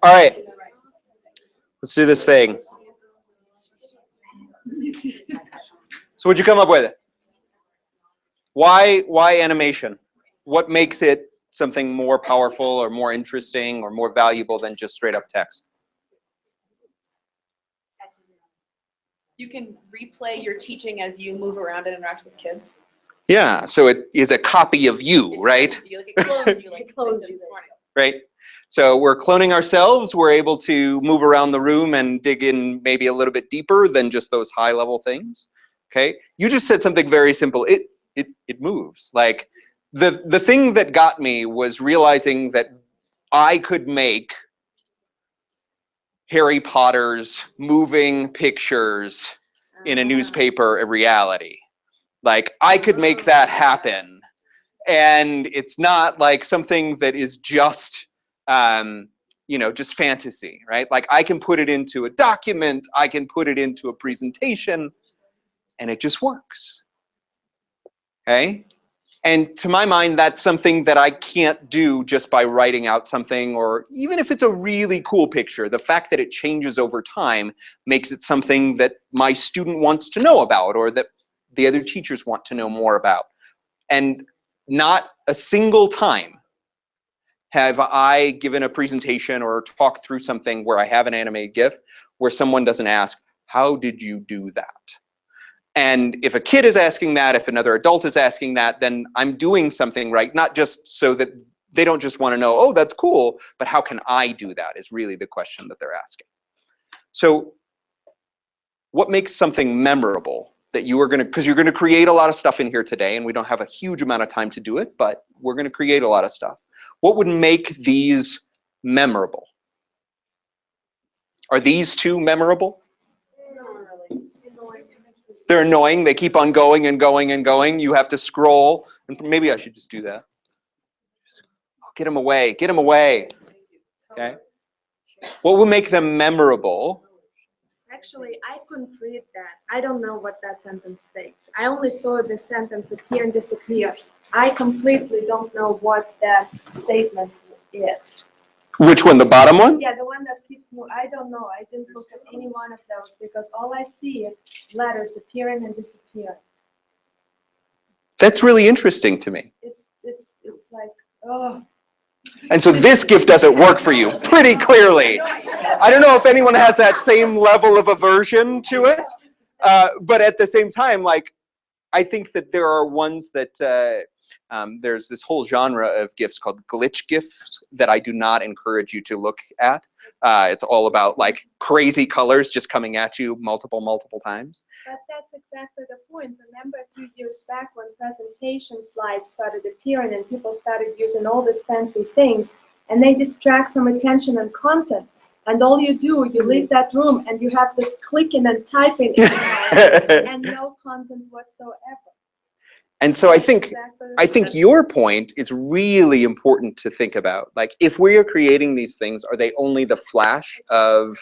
All right, let's do this thing. So what'd you come up with? Why animation? What makes it something more powerful or more interesting or more valuable than just straight up text? You can replay your teaching as you move around and interact with kids. Yeah, so it is a copy of you, right? It clones you like clones you this morning. Right? So we're cloning ourselves. We're able to move around the room and dig in maybe a little bit deeper than just those high level things. Okay? You just said something very simple. It moves. Like the thing that got me was realizing that I could make Harry Potter's moving pictures in a newspaper a reality. Like I could make that happen. And it's not like something that is just, you know, just fantasy, right? Like I can put it into a document, I can put it into a presentation, and it just works. Okay? And to my mind, that's something that I can't do just by writing out something, or even if it's a really cool picture, the fact that it changes over time makes it something that my student wants to know about, or that the other teachers want to know more about. And not a single time have I given a presentation or talked through something where I have an animated GIF where someone doesn't ask, how did you do that? And if a kid is asking that, if another adult is asking that, then I'm doing something right, not just so that they don't just want to know, oh, that's cool, but how can I do that is really the question that they're asking. So what makes something memorable that you are going to, because you're going to create a lot of stuff in here today, and we don't have a huge amount of time to do it, but we're going to create a lot of stuff. What would make these memorable? Are these two memorable? They're annoying. They keep on going and going and going. You have to scroll. And maybe I should just do that. Get them away. Get them away. Okay. What will make them memorable? Actually, I couldn't read that. I don't know what that sentence states. I only saw the sentence appear and disappear. I completely don't know what that statement is. Which one, the bottom one? Yeah, the one that keeps moving. I don't know. I didn't look at any one of those because all I see is letters appearing and disappearing. That's really interesting to me. It's like, oh. And so this gift doesn't work for you pretty clearly. I don't know if anyone has that same level of aversion to it, but at the same time, like, I think that there are ones that there's this whole genre of GIFs called glitch GIFs that I do not encourage you to look at. It's all about like crazy colors just coming at you multiple times. But that's exactly the point. Remember a few years back when presentation slides started appearing and people started using all these fancy things and they distract from attention and content. And all you do, you leave that room and you have this clicking and typing and no content whatsoever. And so I think your point is really important to think about. Like, if we are creating these things, are they only the flash of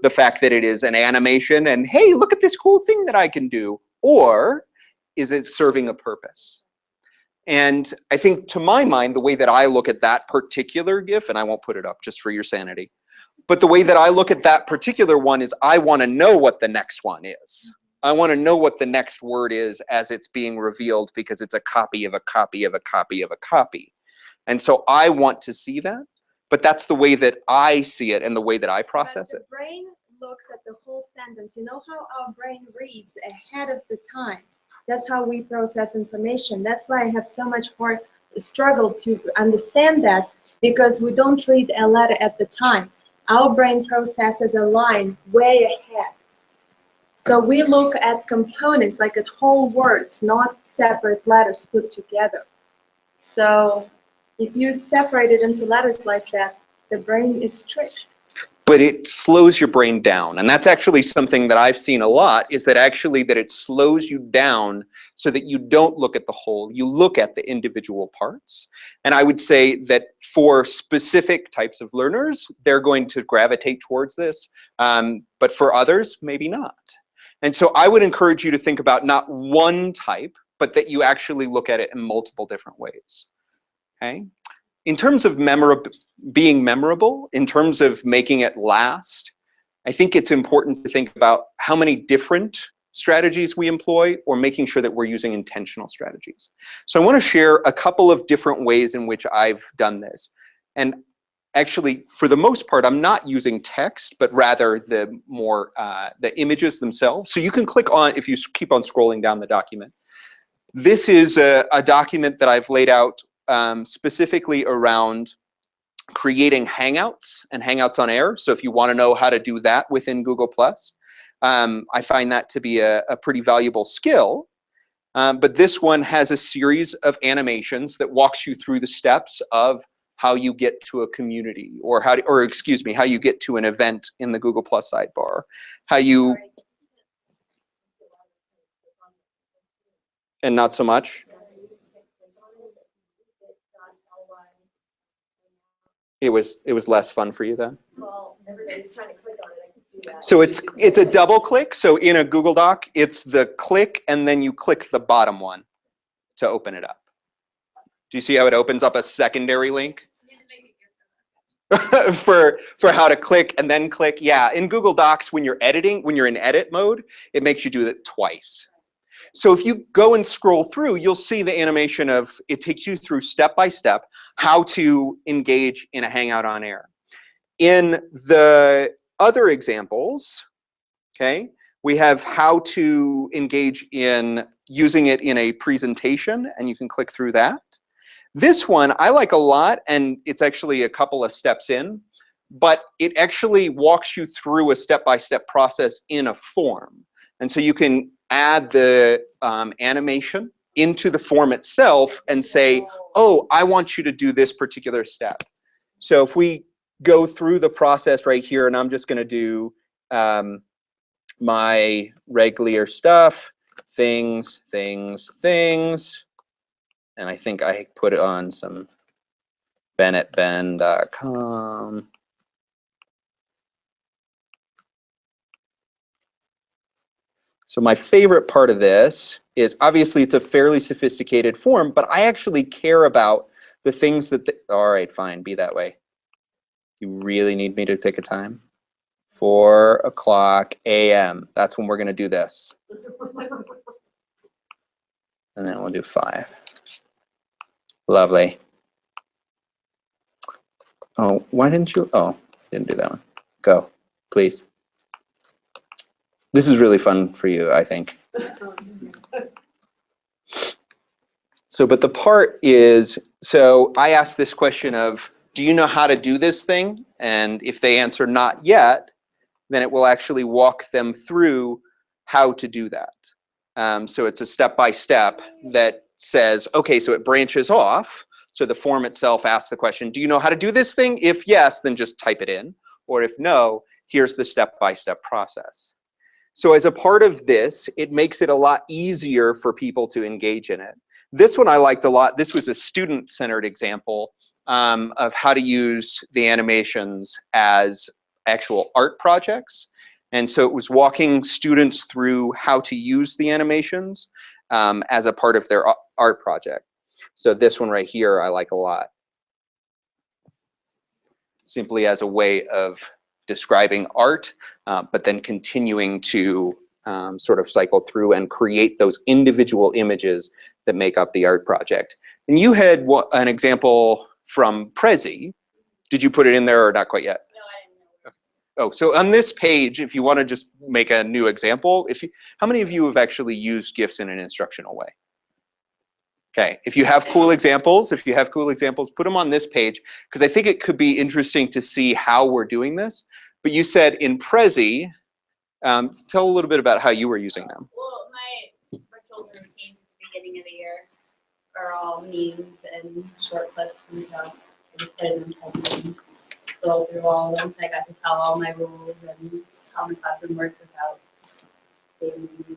the fact that it is an animation and, hey, look at this cool thing that I can do? Or is it serving a purpose? And I think, to my mind, the way that I look at that particular GIF, and I won't put it up just for your sanity, but the way that I look at that particular one is I want to know what the next one is. I want to know what the next word is as it's being revealed because it's a copy of a copy of a copy of a copy. And so I want to see that, but that's the way that I see it and the way that I process it. The brain looks at the whole sentence. You know how our brain reads ahead of the time? That's how we process information. That's why I have so much hard struggle to understand that, because we don't read a letter at the time. Our brain processes a line way ahead. So we look at components, like at whole words, not separate letters put together. So if you separate it into letters like that, the brain is tricked. But it slows your brain down. And that's actually something that I've seen a lot, is that actually that it slows you down so that you don't look at the whole, you look at the individual parts. And I would say that for specific types of learners, they're going to gravitate towards this. But for others, maybe not. And so I would encourage you to think about not one type, but that you actually look at it in multiple different ways. Okay? In terms of being memorable, in terms of making it last, I think it's important to think about how many different strategies we employ, or making sure that we're using intentional strategies. So I want to share a couple of different ways in which I've done this. And actually, for the most part, I'm not using text, but rather the images themselves. So you can click on, if you keep on scrolling down the document. This is a document that I've laid out specifically around creating Hangouts and Hangouts on Air. So if you want to know how to do that within Google+, I find that to be a pretty valuable skill. But this one has a series of animations that walks you through the steps of how you get to a community, or how you get to an event in the Google+ sidebar. And not so much. It was less fun for you then? Well, everybody's trying to click on it. I can see that. So it's a double click. So in a Google Doc, it's the click and then you click the bottom one to open it up. Do you see how it opens up a secondary link? for how to click and then click. Yeah, in Google Docs, when you're in edit mode, it makes you do it twice. So if you go and scroll through, you'll see the animation of, it takes you through step by step how to engage in a Hangout on Air. In the other examples, okay, we have how to engage in using it in a presentation, and you can click through that. This one I like a lot, and it's actually a couple of steps in, but it actually walks you through a step-by-step process in a form. And so you can add the animation into the form itself and say, oh, I want you to do this particular step. So if we go through the process right here, and I'm just going to do my regular stuff, things, and I think I put it on some bennettben.com. So my favorite part of this is, obviously it's a fairly sophisticated form, but I actually care about the things that, all right, fine, be that way. You really need me to pick a time? 4:00 a.m. That's when we're gonna do this. And then we'll do 5. Lovely. Oh, why didn't you? Oh, didn't do that one. Go, please. This is really fun for you, I think. So, but the part is, so I asked this question of, do you know how to do this thing? And if they answer not yet, then it will actually walk them through how to do that. So it's a step-by-step that says, okay, so it branches off. So the form itself asks the question, do you know how to do this thing? If yes, then just type it in. Or if no, here's the step-by-step process. So as a part of this, it makes it a lot easier for people to engage in it. This one I liked a lot. This was a student-centered example of how to use the animations as actual art projects. And so it was walking students through how to use the animations as a part of their art project. So this one right here I like a lot. Simply as a way of describing art, but then continuing to sort of cycle through and create those individual images that make up the art project. And you had an example from Prezi. Did you put it in there or not quite yet? No, I didn't know. Oh, so on this page, if you want to just make a new example, how many of you have actually used GIFs in an instructional way? Okay, if you have cool examples, put them on this page, because I think it could be interesting to see how we're doing this. But you said in Prezi, tell a little bit about how you were using them. Well, my rituals and routines at the beginning of the year are all memes and short clips and stuff. I just put them and scroll through all of them, so I got to tell all my rules and how my classroom works without saving me.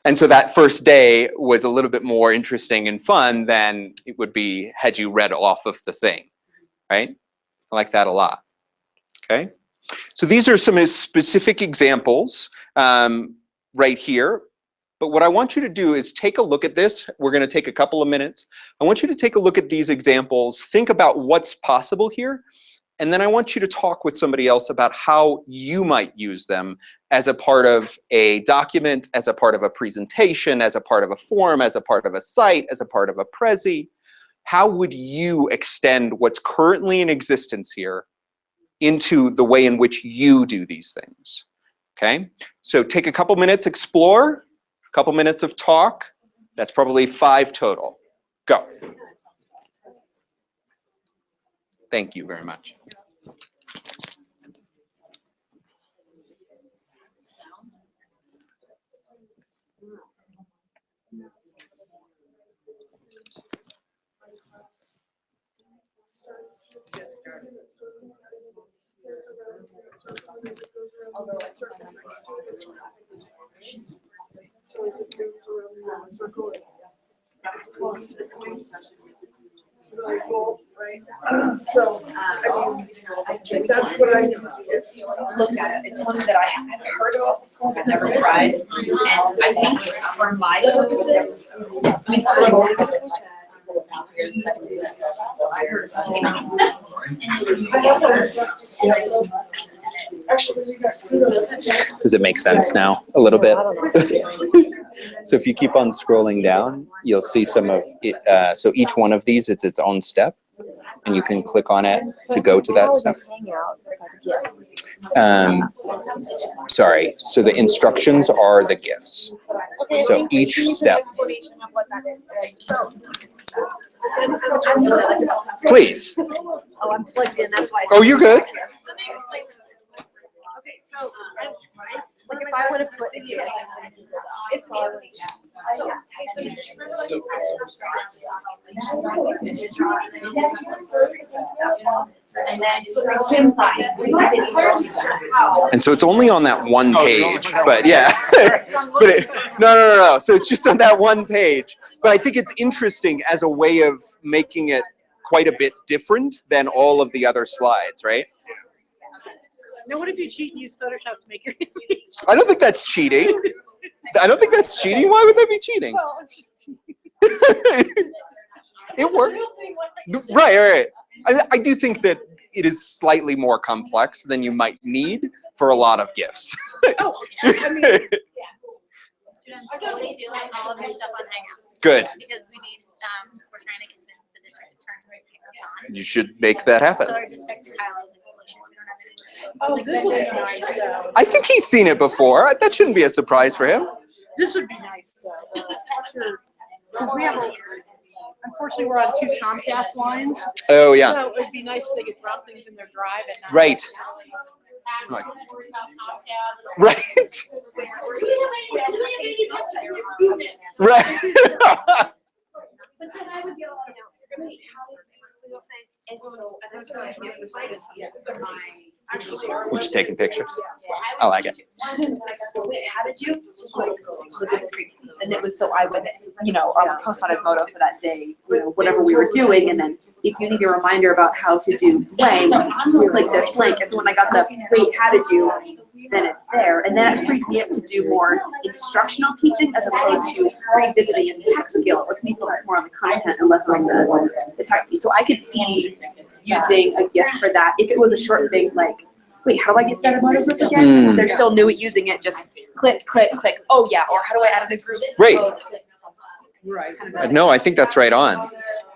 And so that first day was a little bit more interesting and fun than it would be had you read off of the thing, right? I like that a lot. Okay. So these are some specific examples right here. But what I want you to do is take a look at this. We're going to take a couple of minutes. I want you to take a look at these examples, think about what's possible here, and then I want you to talk with somebody else about how you might use them as a part of a document, as a part of a presentation, as a part of a form, as a part of a site, as a part of a Prezi. How would you extend what's currently in existence here into the way in which you do these things? Okay, so take a couple minutes, explore. Couple minutes of talk. That's probably 5 total. Go. Thank you very much. So as it moves around the circle, it blocks the points. Right? So, I mean, that's what I use. Look at it. It's one that I haven't heard of before, but never tried. And I think for my purposes, I mean, Does it make sense now? A little bit. So if you keep on scrolling down, you'll see some of it. So each one of these is its own step, and you can click on it to go to that step. Sorry. So the instructions are the Gifs. So each step. Please. Oh, I'm plugged in, that's why. Oh, you're good. Okay, so, like if I would have put it here, it's And so it's only on that one page, but yeah. But no. So it's just on that one page. But I think it's interesting as a way of making it quite a bit different than all of the other slides, right? Now, what if you cheat and use Photoshop to make your image? I don't think that's cheating. I don't think that's cheating. Why would that be cheating? Well, it's It worked. Right. I do think that it is slightly more complex than you might need for a lot of Gifs. oh, I mean, I'm totally doing all of your stuff on Hangouts. Good. Because we need, we're trying to convince the district to turn Hangouts on. You should make that happen. So I just texted Kyle, I was like, holy shit, we don't have any. oh, this would be nice though. I think he's seen it before. That shouldn't be a surprise for him. This would be nice though. Because we have unfortunately, we're on 2 Comcast lines. Oh, yeah. So it'd be nice if they could drop things in their drive at night. Right. Right. Right. Right. But then I would get a lot of, wait, how is it? So you'll say, and so, and that's what I'm trying to decide is We're just taking pictures. I like it. wait, how did you? And it was so I would, post on Edmodo for that day, whatever we were doing. And then if you need a reminder about how to do blank, you click this link. And so when I got the wait, how to do, then it's there. And then it frees me up to do more instructional teaching as opposed to revisiting and tech skill. It lets me focus more on the content and less on the tech piece. So I could see using a gift for that. If it was a short thing like, wait, how do I get started on a group again? They're still new at using it, just click, click, click. Oh yeah, or how do I add in a group? Right. Right. No, I think that's right on.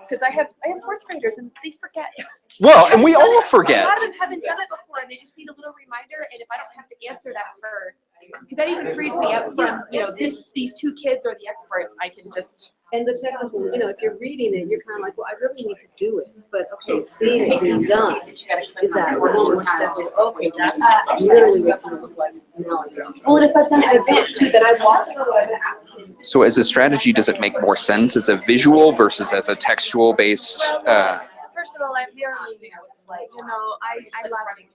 Because I have 4th graders and they forget. Well, and we all A forget. lot of them haven't done it before and they just need a little reminder. And if I don't have to answer that because that even frees me up from, these 2 kids are the experts, I can just. and the technical, if you're reading it, you're kind of like, well, I really need to do it. But okay, seeing it being done is that one more step is, okay, that's literally what it looks like. Well, and if I've done it in advance too, then I walk through it. So as a strategy, does it make more sense as a visual versus as a textual based? First of all, I'm here, it's like, I love it.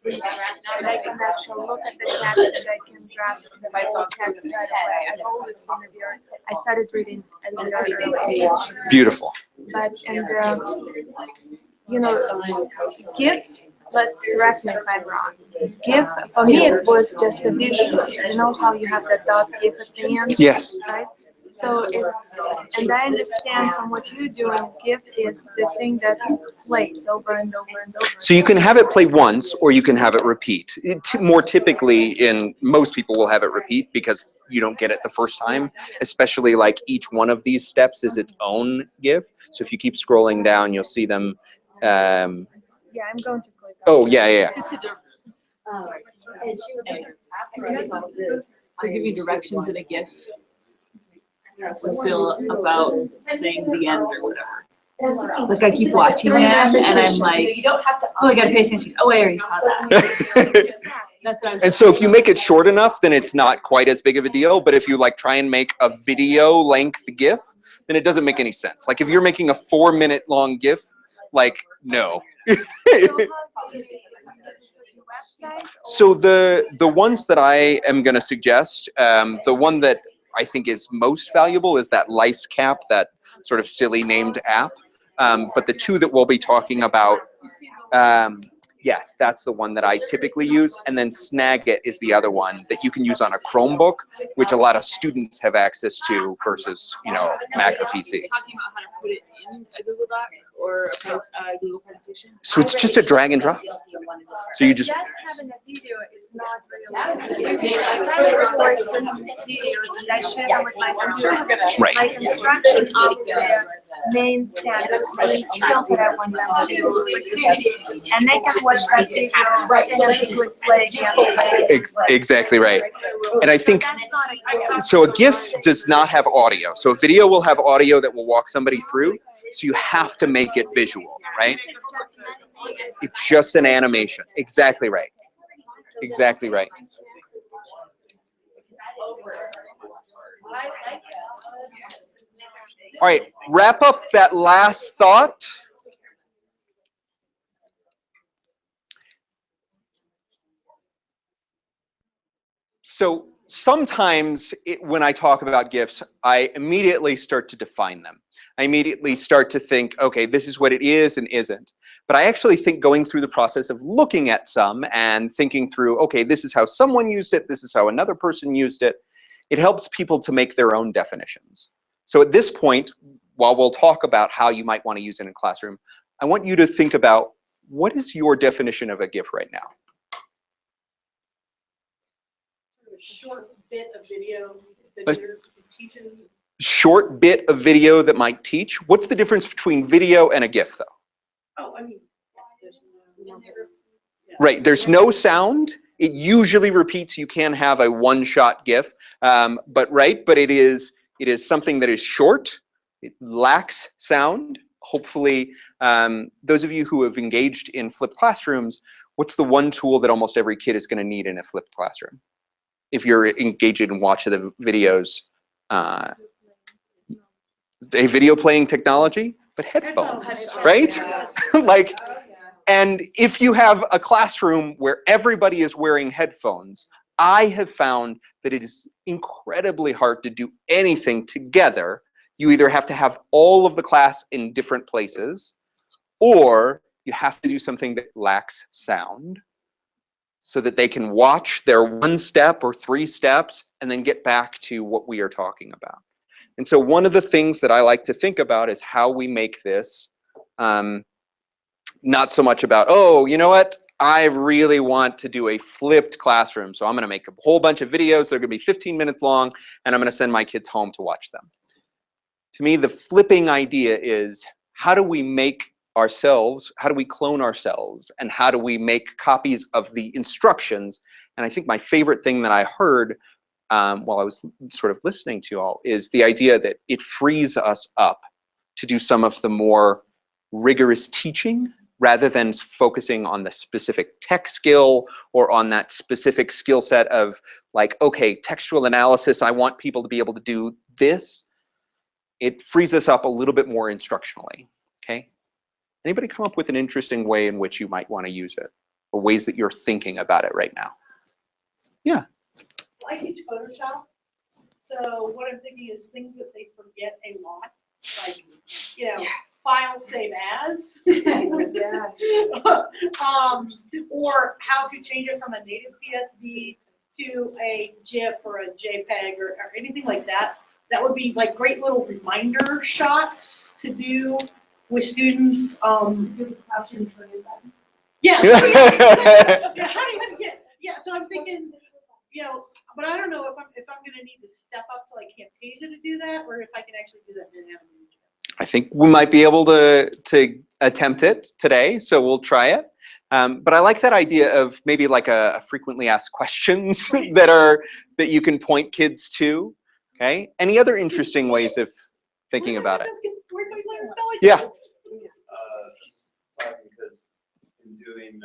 And I can actually look at the text and I can grasp the whole text right away. I've always been a very, I started reading at a very early age. Beautiful. But, Gift but correct me if I'm wrong. GIF, for me, it was just addition. You know how you have that dot GIF at the end? Yes. Right? So it's, and I understand from what you're doing, GIF is the thing that plays over and over and over. So you can have it play once, or you can have it repeat. More typically, in most people will have it repeat because you don't get it the first time, especially like each one of these steps is its own GIF. So if you keep scrolling down, you'll see them. Yeah, I'm going to click on Oh, yeah. They give you directions in a GIF. Feel about saying the end or whatever. Like I keep watching them and I'm like, oh, I gotta pay attention. Oh, I already saw that. That's what I'm And so if you make it short enough, then it's not quite as big of a deal. But if you like try and make a video length GIF, then it doesn't make any sense. Like if you're making a 4-minute long GIF, like no. So the ones that I am going to suggest, the one that I think is most valuable is that Lice Cap, that sort of silly named app. But the two that we'll be talking about, yes, that's the one that I typically use. And then Snagit is the other one that you can use on a Chromebook, which a lot of students have access to versus, Mac or PCs. talking about how to put it in a Google Doc or a Google presentation. So it's just a drag and drop. So you just having a video is not really I record sensitive videos and I share them with my students. Right. My instruction of their main standards, main skills that I want them to do. And they can watch that video and then click play again. exactly right. And I think That's not a GIF. so a GIF does not have audio. So a video will have audio that will walk somebody through. So you have to make it visual, right? It's just an animation. Exactly right. Exactly right. All right, wrap up that last thought. So sometimes when I talk about GIFs, I immediately start to define them. I immediately start to think, okay, this is what it is and isn't. But I actually think going through the process of looking at some and thinking through, okay, this is how someone used it, this is how another person used it, it helps people to make their own definitions. So at this point, while we'll talk about how you might want to use it in a classroom, I want you to think about, what is your definition of a GIF right now? Short bit of video A that teaches. short bit of video that might teach. What's the difference between video and a GIF, though? Oh, I mean, there's no. Right, there's no sound. It usually repeats. You can have a one-shot GIF, but it is something that is short. It lacks sound. Hopefully, those of you who have engaged in flipped classrooms, what's the one tool that almost every kid is going to need in a flipped classroom? If you're engaged in watching the videos, a video playing technology, but headphones, right? Like, and if you have a classroom where everybody is wearing headphones, I have found that it is incredibly hard to do anything together. You either have to have all of the class in different places, or you have to do something that lacks sound, so that they can watch their 1 step or 3 steps and then get back to what we are talking about. And so one of the things that I like to think about is how we make this not so much about, oh, you know what? I really want to do a flipped classroom. So I'm going to make a whole bunch of videos. They're going to be 15 minutes long, and I'm going to send my kids home to watch them. To me, the flipping idea is, how do we make ourselves, how do we clone ourselves, and how do we make copies of the instructions? And I think my favorite thing that I heard while I was sort of listening to you all is the idea that it frees us up to do some of the more rigorous teaching, rather than focusing on the specific tech skill or on that specific skill set of like, okay, textual analysis, I want people to be able to do this. It frees us up a little bit more instructionally, okay? Anybody come up with an interesting way in which you might want to use it, or ways that you're thinking about it right now? Yeah. I teach Photoshop, so what I'm thinking is things that they forget a lot, like file save as. Yes. Or how to change it from a native PSD to a GIF or a JPEG or anything like that. That would be like great little reminder shots to do with students. Yeah. Yeah, how do you get? Yeah, so I'm thinking, but I don't know if I'm gonna need to step up to like Camtasia to do that, or if I can actually do that in Animation. I think we might be able to attempt it today, so we'll try it. But I like that idea of maybe like a frequently asked questions that you can point kids to. Okay. Any other interesting ways of thinking about it? Yeah. Just talking because in doing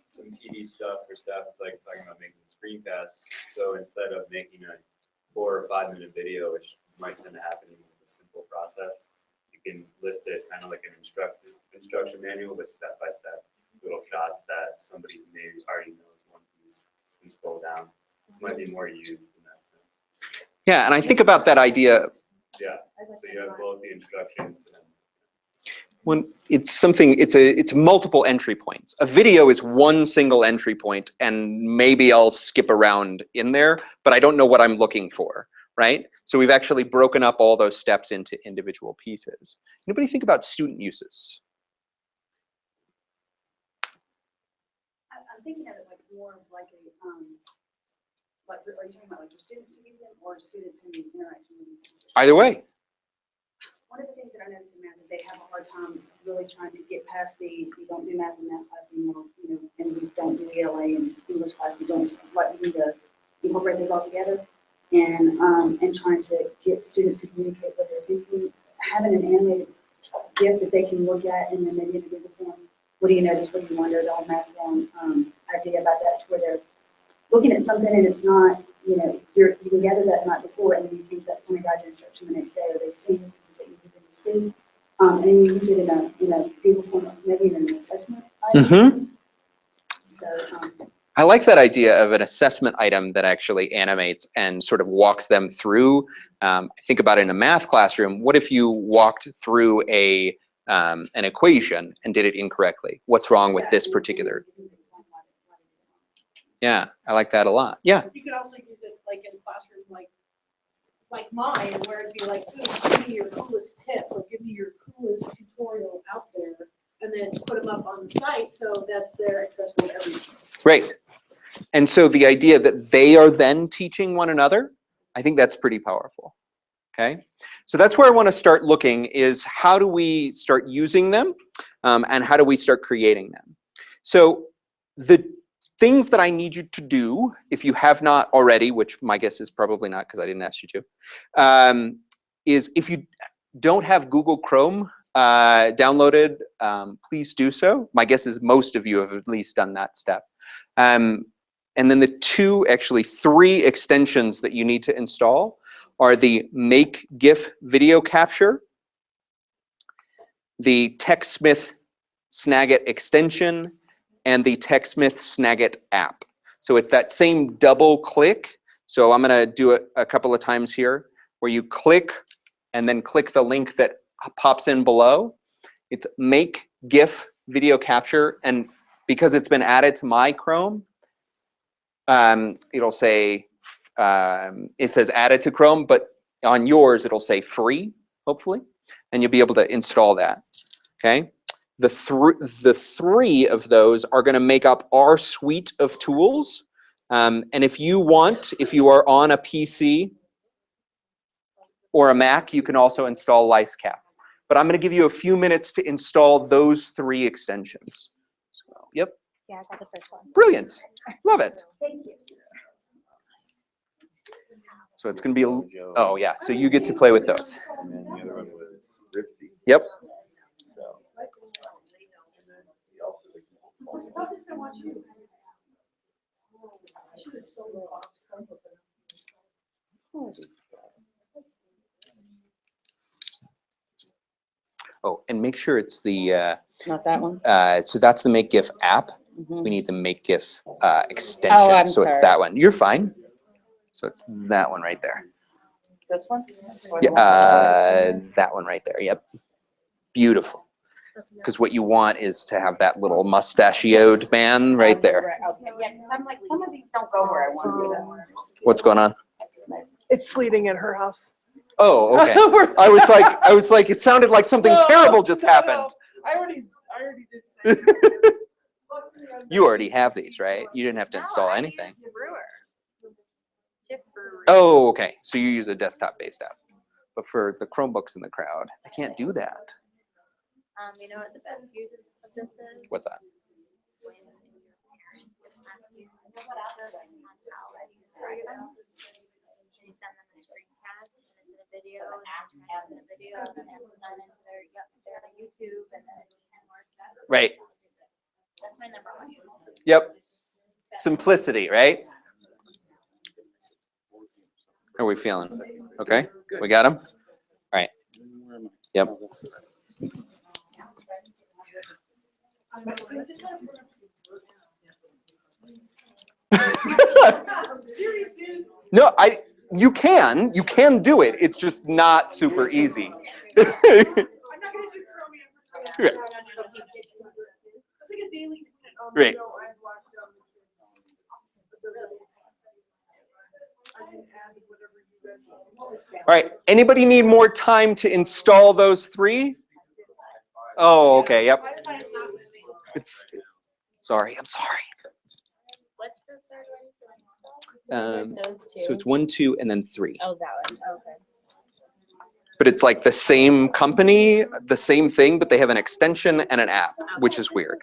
some PD stuff for staff, it's like talking about making screencasts. So instead of making a 4 or 5 minute video, which might tend to happen in a simple process, you can list it kind of like an instruction manual with step-by-step little shots that somebody who maybe already knows one piece can scroll down. Might be more used in that sense. Yeah, and I think about that idea. Yeah, so you have both the instructions and When it's multiple entry points. A video is one single entry point, and maybe I'll skip around in there, but I don't know what I'm looking for, right? So we've actually broken up all those steps into individual pieces. Anybody think about student uses? I'm thinking of it like more of like a, like, are you talking about like for students to use them or students having interaction with them? Either way. One of the things that I noticed in math is they have a hard time really trying to get past we don't do math in math class anymore, and we don't do ELA and English class, we don't, like, we need to incorporate those all together, and trying to get students to communicate what they're thinking, having an animated GIF that they can look at, and then maybe in a Google form, what do you notice, what do you wonder, the whole math form idea about that, to where they're looking at something and it's not, you can gather that night before, and then you use that kind of guide your instruction the next day, or they see things that you didn't see, and then you use it in a Google form, maybe in an assessment item. Mm-hmm. So, I like that idea of an assessment item that actually animates and sort of walks them through. Think about it in a math classroom. What if you walked through an equation and did it incorrectly? What's wrong with this particular? Yeah, I like that a lot. Yeah. You could also use it like in a classroom like mine, where it'd be like, give me your coolest tip, or give me your coolest tutorial out there, and then put them up on the site so that they're accessible to everyone. Great. And so the idea that they are then teaching one another, I think that's pretty powerful. Okay. So that's where I want to start looking, is how do we start using them, and how do we start creating them? So the things that I need you to do, if you have not already, which my guess is probably not because I didn't ask you to, is if you don't have Google Chrome downloaded, please do so. My guess is most of you have at least done that step. And then the 3 extensions that you need to install are the Make GIF video capture, the TechSmith Snagit extension, and the TechSmith Snagit app. So it's that same double click. So I'm going to do it a couple of times here, where you click and then click the link that pops in below. It's Make GIF video capture, and because it's been added to my Chrome, it'll say, it says added to Chrome, but on yours it'll say free, hopefully, and you'll be able to install that. Okay. The 3 of those are going to make up our suite of tools. And if you are on a PC or a Mac, you can also install LiceCap. But I'm going to give you a few minutes to install those 3 extensions. So, yep. Yeah, I got the first one. Brilliant. Love it. Thank you. So it's going to be, oh yeah, so you get to play with those. And then the other one was Ripsy. Yep. So. Oh, and make sure it's the, Not that one? so that's the Make GIF app. Mhm. We need the Make GIF extension. Oh, I'm so it's sorry. that one. You're fine. So it's that one right there. This one? Yeah, that one right there. Yep. Beautiful. Because what you want is to have that little mustachioed man right there. Yeah, because I'm like, some of these don't go where I want them. What's going on? It's sleeting at her house. Oh, okay. We're- I was like, it sounded like something No, terrible just no, happened. no. I already did say that. You already have these, right? You didn't have to install anything. Gif brewery. Oh, okay. So you use a desktop-based app. But for the Chromebooks in the crowd, I can't do that. You know what the best use of this is? What's that? When your parents ask you on how to use items, and you send them a screencast, and it's in a video, and you try to the video, and then they have to sign into their YouTube, and then it's 10 more steps. Right. That's my number one use. Yep. Simplicity, right? How are we feeling? Okay? We got them? All right. Yep. No, you can do it. It's just not super easy. I'm not gonna do Chromium. Right. It's like a daily. Right. So I've locked I can add whatever you guys want. All right. Anybody need more time to install those 3? Oh, okay. Yep. Sorry. I'm sorry. What's the third one? Those two. So it's 1, 2, and then 3. Oh, that one, okay. But it's like the same company, the same thing, but they have an extension and an app, which is weird.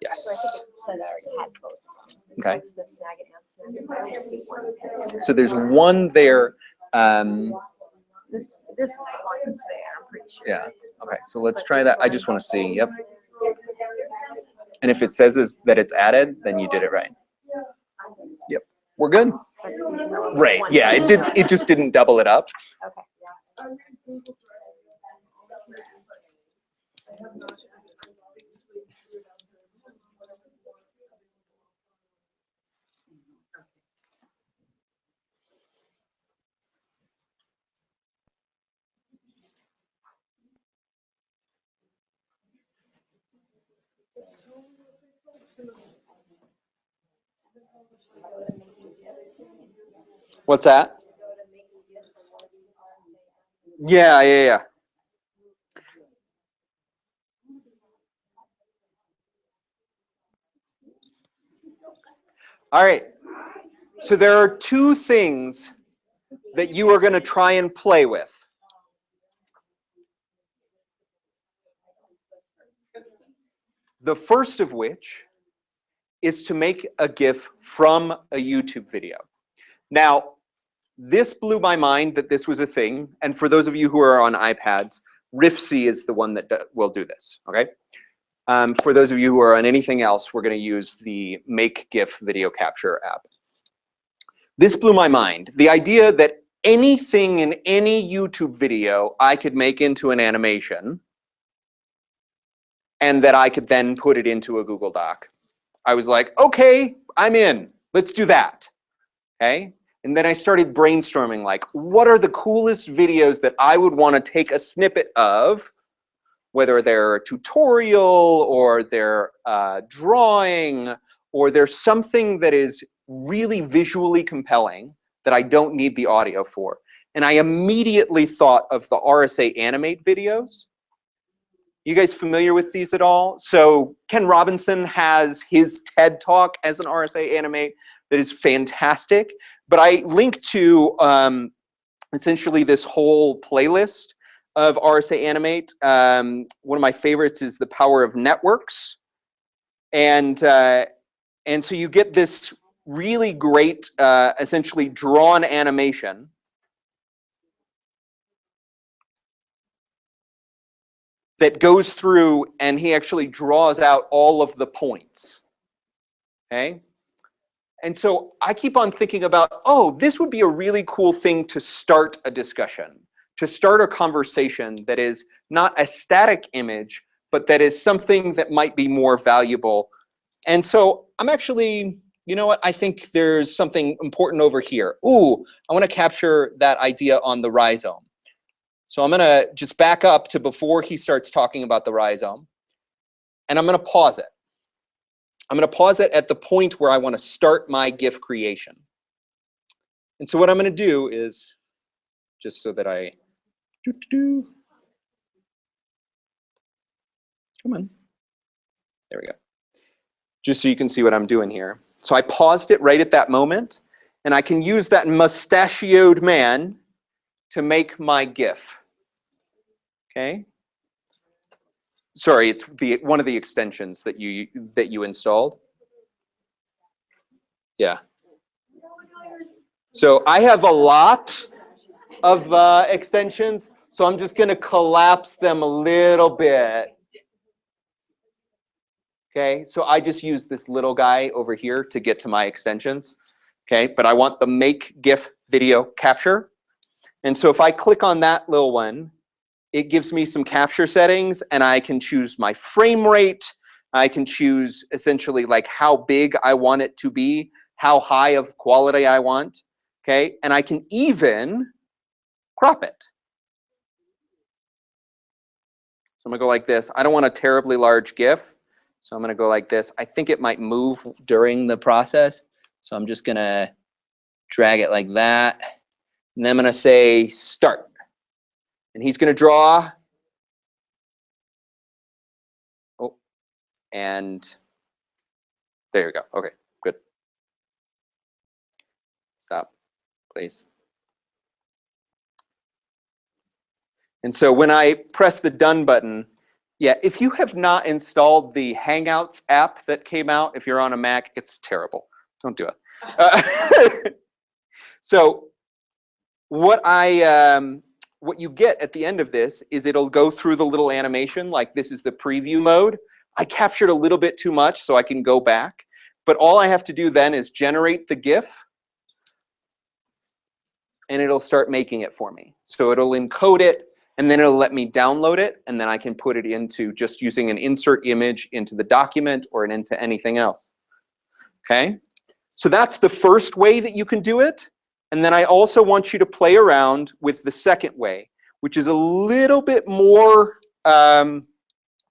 Yes. So I already had both. Okay. It's the snag and snag. I only see one. So there's one there. This is the one that's there, I'm pretty sure. Yeah. Okay. So let's try that. I just want to see. Yep. And if it says that it's added, then you did it right. Yep. We're good. Right. Yeah. It just didn't double it up. Okay. What's that? Yeah. All right. So there are 2 things that you are going to try and play with. The first of which is to make a GIF from a YouTube video. Now, this blew my mind that this was a thing. And for those of you who are on iPads, Riffsy is the one that will do this, okay? For those of you who are on anything else, we're going to use the Make GIF video capture app. This blew my mind. The idea that anything in any YouTube video I could make into an animation and that I could then put it into a Google Doc. I was like, okay, I'm in. Let's do that. Okay? And then I started brainstorming, like, what are the coolest videos that I would want to take a snippet of, whether they're a tutorial or they're drawing or there's something that is really visually compelling that I don't need the audio for. And I immediately thought of the RSA Animate videos. You guys familiar with these at all? So Ken Robinson has his TED Talk as an RSA Animate that is fantastic. But I linked to essentially this whole playlist of RSA Animate. One of my favorites is The Power of Networks. And so you get this really great, essentially drawn animation that goes through and he actually draws out all of the points, okay? And so I keep on thinking about, oh, this would be a really cool thing to start a discussion, to start a conversation that is not a static image, but that is something that might be more valuable. And so I'm actually, you know what, I think there's something important over here. Ooh, I want to capture that idea on the rhizome. So I'm going to just back up to before he starts talking about the rhizome. And I'm going to pause it. I'm going to pause it at the point where I want to start my GIF creation. And so what I'm going to do is, just so that I, come on, there we go. Just so you can see what I'm doing here. So I paused it right at that moment, and I can use that mustachioed man to make my GIF. Okay? Sorry, it's one of the extensions that you installed. Yeah. So I have a lot of extensions, so I'm just going to collapse them a little bit. Okay, so I just use this little guy over here to get to my extensions. Okay, but I want the make GIF video capture. And so if I click on that little one, it gives me some capture settings, and I can choose my frame rate. I can choose essentially like how big I want it to be, how high of quality I want. Okay, and I can even crop it. So I'm gonna go like this. I don't want a terribly large GIF, so I'm gonna go like this. I think it might move during the process, so I'm just gonna drag it like that. And then I'm gonna say start. And he's gonna draw. Oh, and there you go. Okay, good. Stop, please. And so when I press the done button, yeah, if you have not installed the Hangouts app that came out, if you're on a Mac, it's terrible. Don't do it. So what you get at the end of this is it'll go through the little animation, like this is the preview mode. I captured a little bit too much, so I can go back. But all I have to do then is generate the GIF, and it'll start making it for me. So it'll encode it, and then it'll let me download it, and then I can put it into just using an insert image into the document or into anything else. Okay? So that's the first way that you can do it. And then I also want you to play around with the second way, which is a little bit more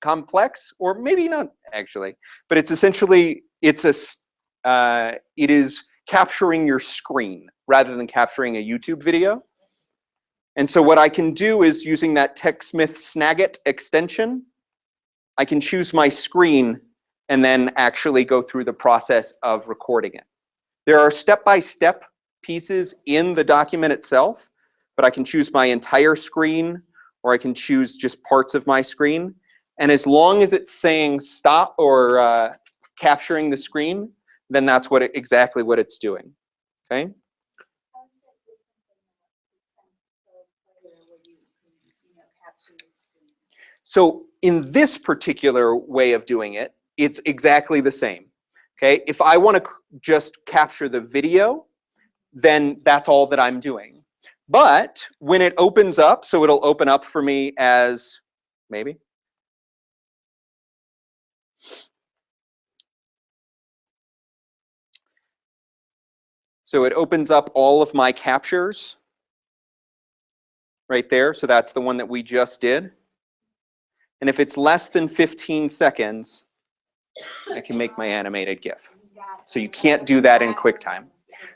complex, or maybe not actually, but it's essentially, it is capturing your screen rather than capturing a YouTube video. And so what I can do is using that TechSmith Snagit extension, I can choose my screen and then actually go through the process of recording it. There are step-by-step pieces in the document itself, but I can choose my entire screen, or I can choose just parts of my screen. And as long as it's saying stop or capturing the screen, then that's exactly what it's doing. Okay? So in this particular way of doing it, it's exactly the same. Okay? If I want to just capture the video, then that's all that I'm doing. But when it opens up, so it'll open up for me as maybe. So it opens up all of my captures right there. So that's the one that we just did. And if it's less than 15 seconds, I can make my animated GIF. So you can't do that in QuickTime.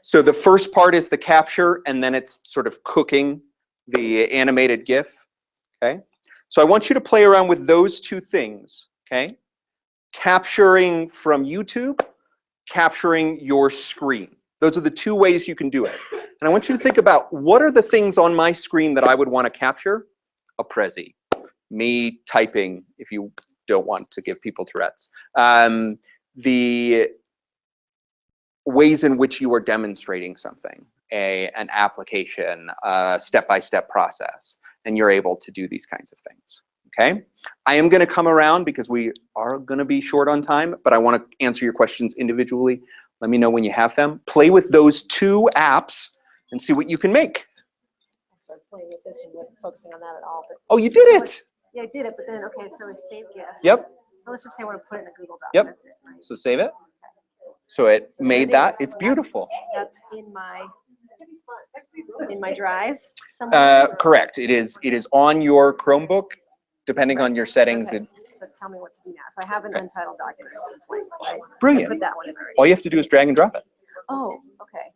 So the first part is the capture, and then it's sort of cooking the animated GIF. Okay? So I want you to play around with those two things. Okay? Capturing from YouTube, capturing your screen. Those are the two ways you can do it. And I want you to think about, what are the things on my screen that I would want to capture? A Prezi. Me typing, if you don't want to give people Tourette's. The ways in which you are demonstrating something, an application, a step-by-step process, and you're able to do these kinds of things. Okay? I am going to come around because we are going to be short on time, but I want to answer your questions individually. Let me know when you have them. Play with those two apps and see what you can make. I started playing with this and wasn't focusing on that at all. But Oh, you did it! yeah, I did it, but then, okay, so we saved GIF. Yep. So let's just say I want to put it in a Google Doc. Yep. That's it, right? So save it. So it So there made it that. is. It's So beautiful. That's in my in my drive somewhere? Correct. It is on your Chromebook, depending on your settings. Okay. So tell me what to do now. So I have an untitled document. Right? I Brilliant. put that one in already. All you have to do is drag and drop it. Oh, okay.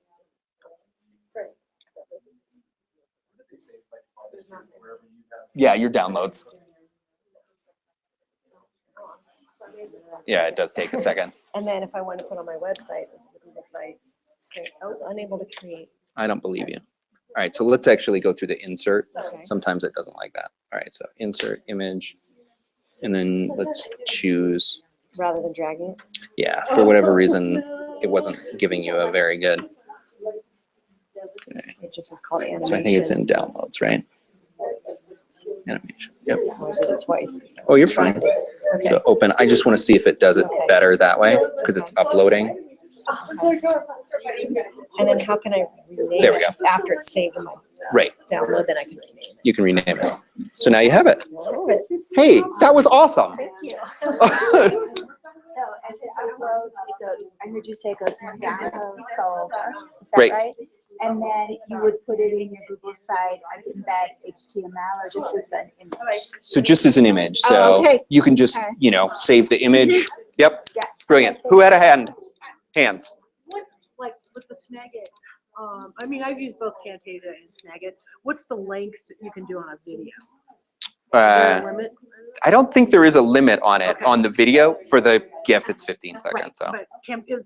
Yeah, your downloads. Yeah, it does take a second. And then if I want to put on my website, which is a Google site, say, oh, unable to create. I don't believe you. All right, so let's actually go through the insert. Okay. Sometimes it doesn't like that. All right, so insert image, and then let's choose. Rather than dragging it? Yeah, for whatever reason, it wasn't giving you a very good. Okay. It just was called animation. So I think it's in downloads, right? Animation. Yep. I did it twice. Oh, you're fine. Okay. So open. I just want to see if it does it better that way because it's uploading. And then how can I rename There we it? go. Just after it's saved in my Right. download, then I can rename it. You can rename it. So now you have it. Oh, Hey, that was awesome. thank you. So as it uploads, so I heard you say it goes in download folder, is that Right. right? And then you would put it in your Google site, embed HTML or just as an image? So just as an image. Oh, So okay. you can just, Okay. save the image. Yep. Yeah. Brilliant. Who had a hands? What's like with the Snagit? I mean, I've used both Camtasia and Snagit. What's the length that you can do on a video? Is there a limit? I don't think there is a limit on it. Okay. On the video, for the GIF, it's 15 Right, seconds. So but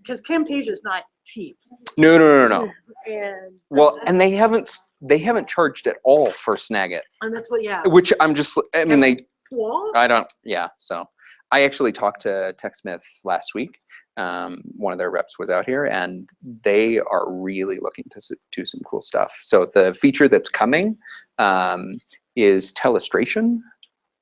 because Camtasia is not cheap. no. And Well, and they haven't charged at all for Snagit, and that's what, yeah. which I mean, Well, so I actually talked to TechSmith last week. One of their reps was out here, and they are really looking to do some cool stuff. So the feature that's coming is telestration,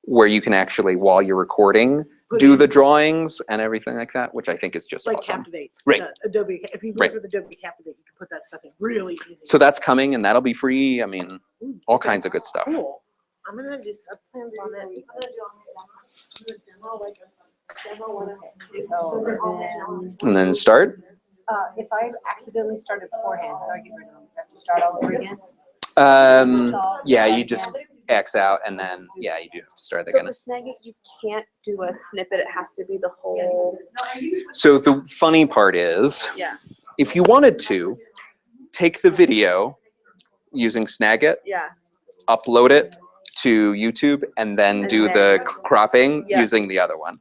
where you can actually, while you're recording, do the drawings and everything like that, which I think is just like awesome. Captivate. Right. Adobe. If you Right. work with Adobe Captivate, you can put that stuff in really easy. So that's coming, and that'll be free. I mean, all kinds of good stuff. Cool. I'm gonna do sub plans on it. So And then start. if I accidentally started beforehand, how do I get rid of them? I have to start all over again? Yeah, you just X out, and then you do have to start So again. for Snagit, you can't do a snippet. It has to be the whole. So the funny part is, Yeah. if you wanted to, take the video using Snagit, Yeah. upload it to YouTube, and then And do then- the cropping Yeah. using the other one.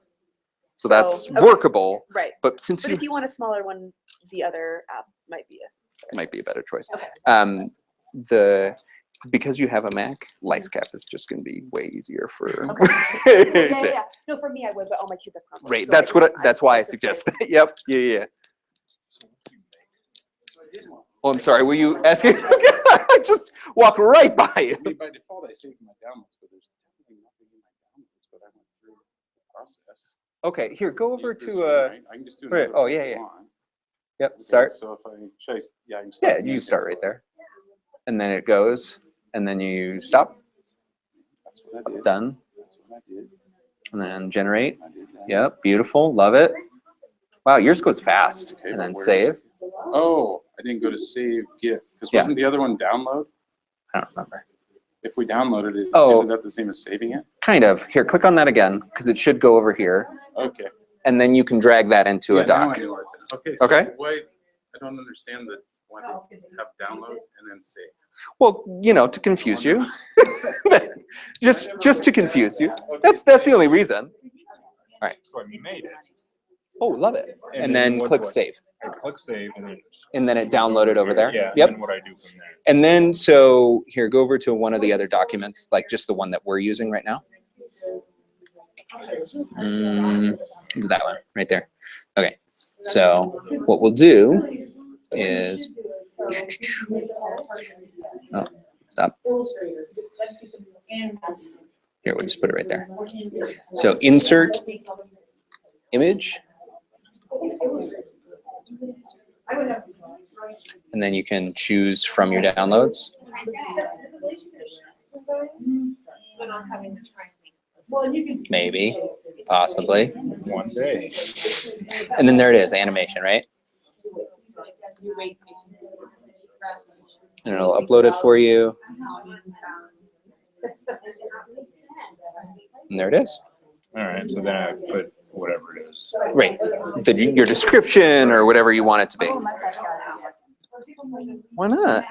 So So, that's okay. workable, Right. but since But you if you want a smaller one, the other app might be a. might be a better choice. Okay. Because you have a Mac, LiceCap is just going to be way easier for. Yeah. No, for me, I would, but all my kids have Chromebooks. Right. so That's that's why I prefer- suggest that. Yep. Yeah. Oh, I'm sorry. Were you asking? I just walked right by it. I mean, by default, I saved my downloads, but there's definitely nothing in my downloads, but I went through the process. Okay. Here, go over Use this to. one, right? I can just do right, another oh, one if yeah, you yeah. want. Yep. Okay, Start. So if I, should I, yeah, I can Yeah, start. you again. start right there, and then it goes, and then you stop. That's what I did. Done. That's what I did. And then generate. I did that. Yep. Beautiful. Love it. Wow, yours goes fast. Okay, And but then where is save. it? Oh, I didn't go to save GIF, because Yeah. wasn't the other one download? I don't remember. If we downloaded it, Oh. isn't that the same as saving it? Kind of. Here, click on that again, because it should go over here, Okay. and then you can drag that into Yeah, a now I doc. know where it's at. Okay, so Okay. why, I don't understand that, why they have download and then save. Well, to confuse you. just to confuse you. That's the only reason. All right. So I made it. Oh, love it. And then what click do I- save. I click save and And then. then it downloaded over there. Yeah. Yep. And then what I do from there. And then, so here, go over to one of the other documents, like just the one that we're using right now. It's that one right there. Okay. So what we'll do is, oh, stop. Here, we'll just put it right there. So insert image. And then you can choose from your downloads. Maybe, possibly. One day. And then there it is, animation, right? and it'll upload it for you. And there it is. All right, so then I put whatever it is. Right. Your description or whatever you want it to be. Why not?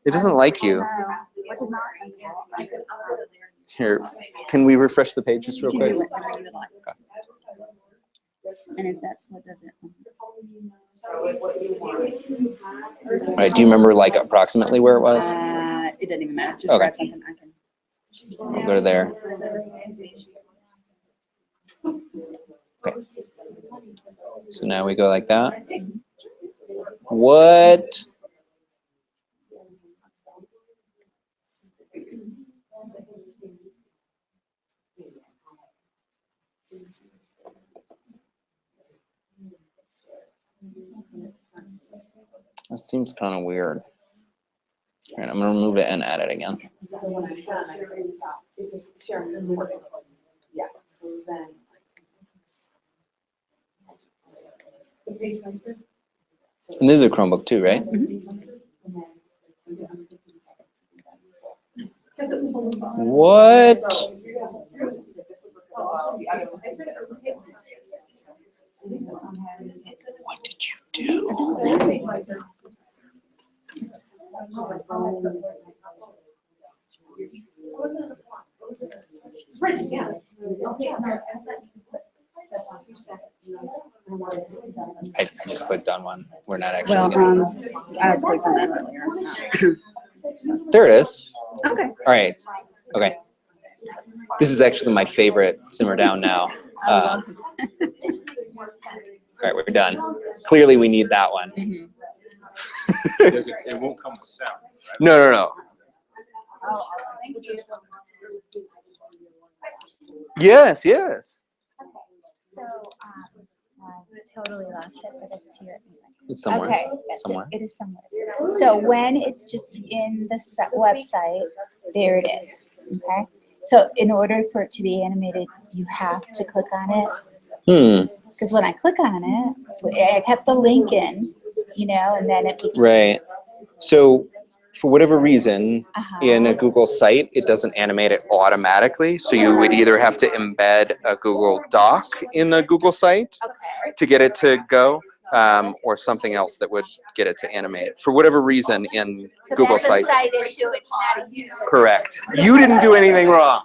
It doesn't like you. Here, can we refresh the page just real quick? And if that's what does it. All right, do you remember like approximately where it was? It doesn't even matter. Just Okay. grab something I can. We'll go to there. Okay. So now we go like that. What? That seems kind of weird. All right, I'm gonna remove it and add it again. And this is a Chromebook too, right? What? What did you do? I just clicked on one. We're not actually getting I clicked on that earlier. There it is. Okay. All right. Okay. This is actually my favorite Simmer Down Now. All right, we're done. Clearly, we need that one. It won't come with sound, right? No. Yes. So, I totally lost it, but it's here. It's somewhere. Okay, Somewhere. it is somewhere. So when it's just in the website, there it is, okay? So in order for it to be animated, you have to click on it. Because when I click on it, I kept the link in, and then it became. Right. So for whatever reason, in a Google site, it doesn't animate it automatically. So you would either have to embed a Google Doc in the Google site to get it to go, or something else that would get it to animate. For whatever reason, in So Google that's a sites. site issue, it's not a user. Correct. You didn't do anything wrong.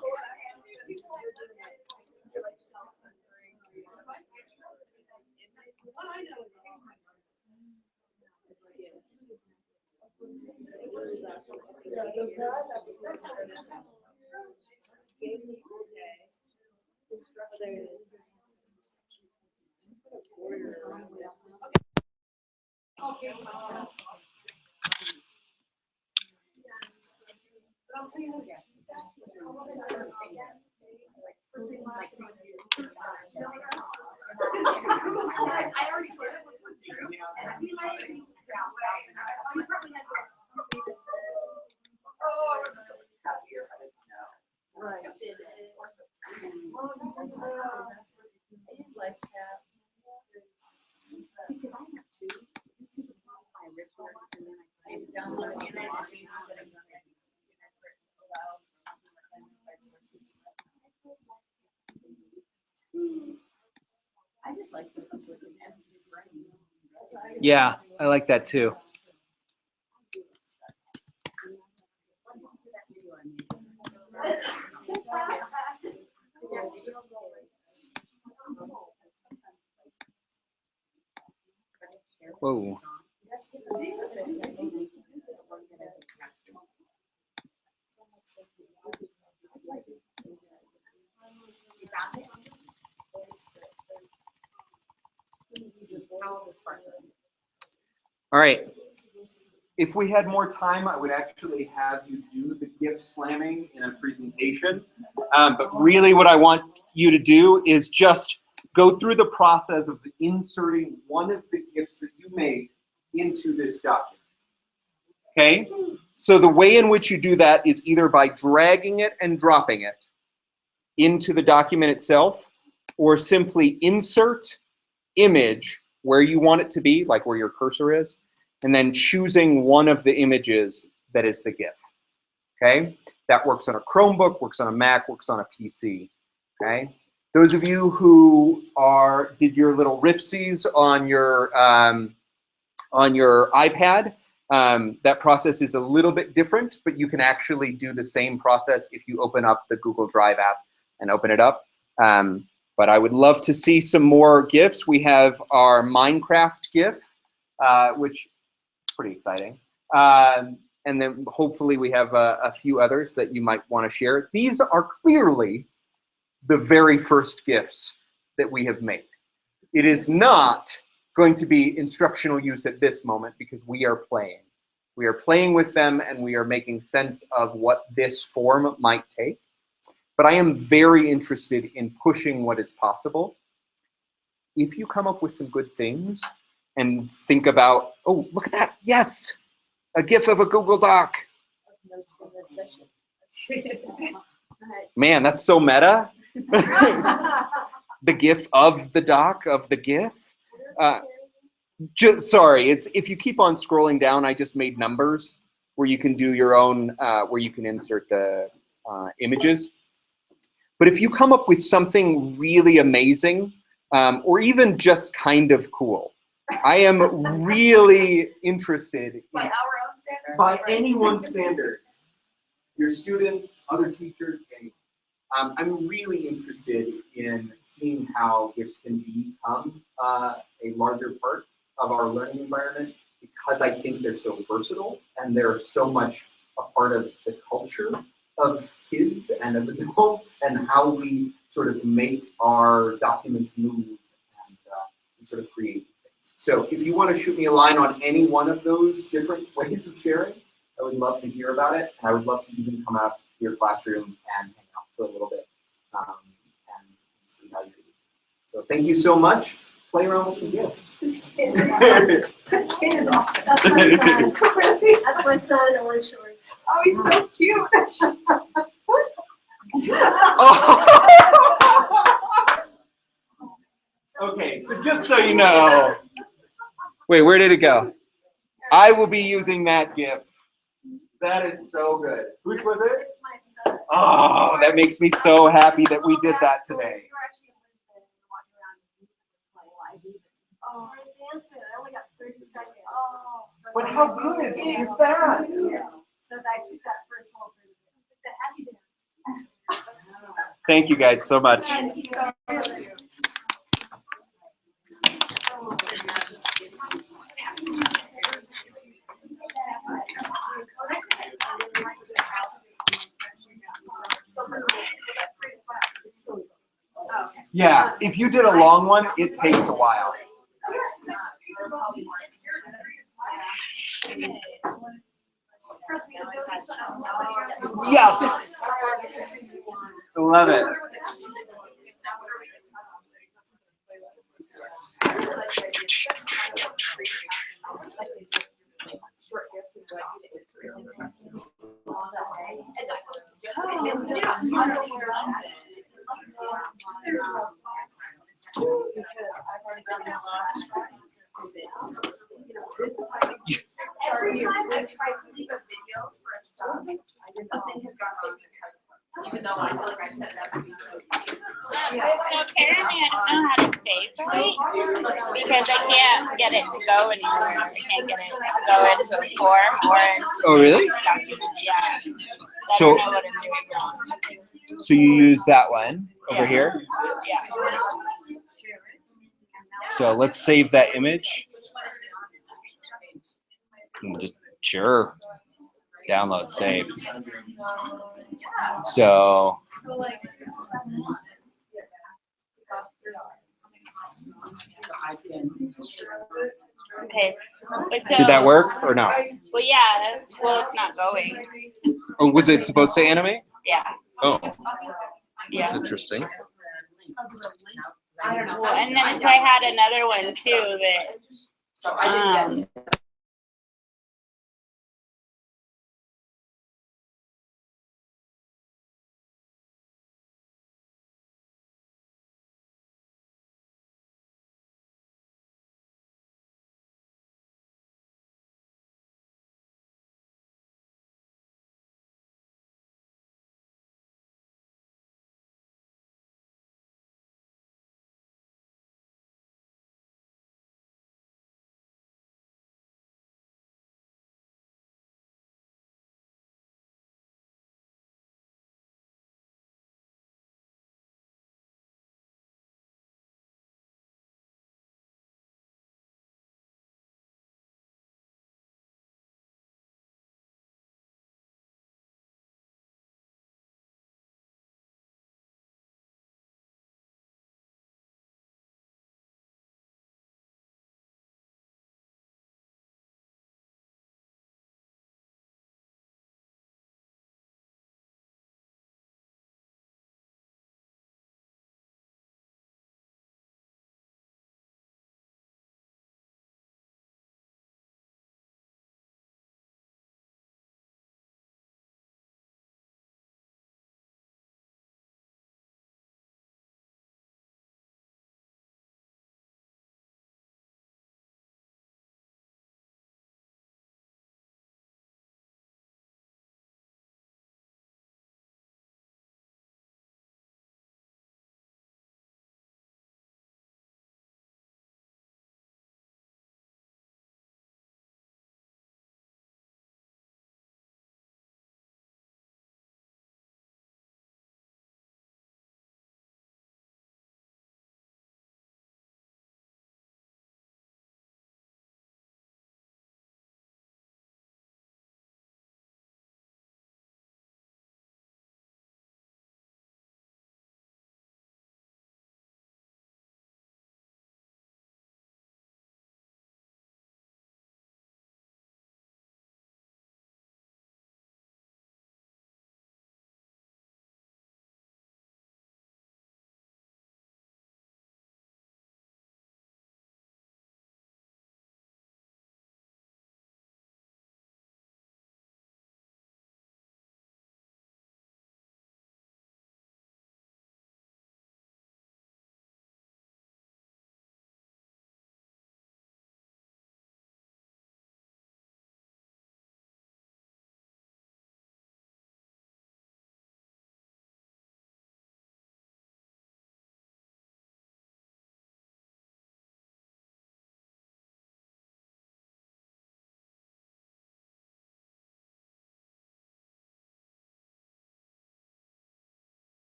Yeah, I like that too. Whoa. All right. If we had more time, I would actually have you do the GIF slamming in a presentation. But really what I want you to do is just go through the process of inserting one of the GIFs that you made into this document. Okay? So the way in which you do that is either by dragging it and dropping it into the document itself, or simply insert image where you want it to be, like where your cursor is, and then choosing one of the images that is the GIF. Okay, that works on a Chromebook, works on a Mac, works on a PC. Okay, those of you who did your little riffsies on your iPad, that process is a little bit different, but you can actually do the same process if you open up the Google Drive app and open it up. But I would love to see some more GIFs. We have our Minecraft GIF, which is pretty exciting. And then hopefully we have a few others that you might want to share. These are clearly the very first GIFs that we have made. It is not going to be instructional use at this moment because we are playing. We are playing with them and we are making sense of what this form might take. But I am very interested in pushing what is possible. If you come up with some good things and think about, oh, look at that, yes, a GIF of a Google Doc. Man, that's so meta. The GIF of the doc of the GIF. Sorry, it's if you keep on scrolling down, I just made numbers where you can do your own, where you can insert the images. But if you come up with something really amazing, or even just kind of cool, I am really interested in, By our own standards? by anyone's standards, your students, other teachers, anyone. I'm really interested in seeing how GIFs can become a larger part of our learning environment because I think they're so versatile and they're so much a part of the culture of kids and of adults and how we sort of make our documents move and sort of create things. So if you want to shoot me a line on any one of those different ways of sharing, I would love to hear about it. And I would love to even come out to your classroom and hang out for a little bit and see how you do. So thank you so much. Play around with some GIFs. This kid is awesome. That's my son. That's my son in orange shorts. Oh, he's so cute. Okay, so just so you know, wait, where did it go? I will be using that GIF. That is so good. Whose was it? It's my son. Oh, that makes me so happy that we did that today. Oh, dancing. I only got 30 seconds. Oh, But how good is that? So I took that first whole thing. The happy dance. Thank you guys so much. Thank you so much. Yeah, if you did a long one, it takes a while. Yes! I love it. Every time I try to leave a video for a sub, something has gone wrong. Even though I feel like I said that. So apparently I don't know how to save right because I can't get it to go anywhere. I can't get it to go into a form or into Oh, really? this document. Yeah. I So- don't know what I'm doing wrong. So you use that one over here. Yeah. So let's save that image. Just sure. Download, save. So Okay. But so, did that work or no? Well, yeah. Well, it's not going. Oh, was it supposed to animate? Yeah. Oh, Yeah. that's interesting. Well, and then so I had another one too that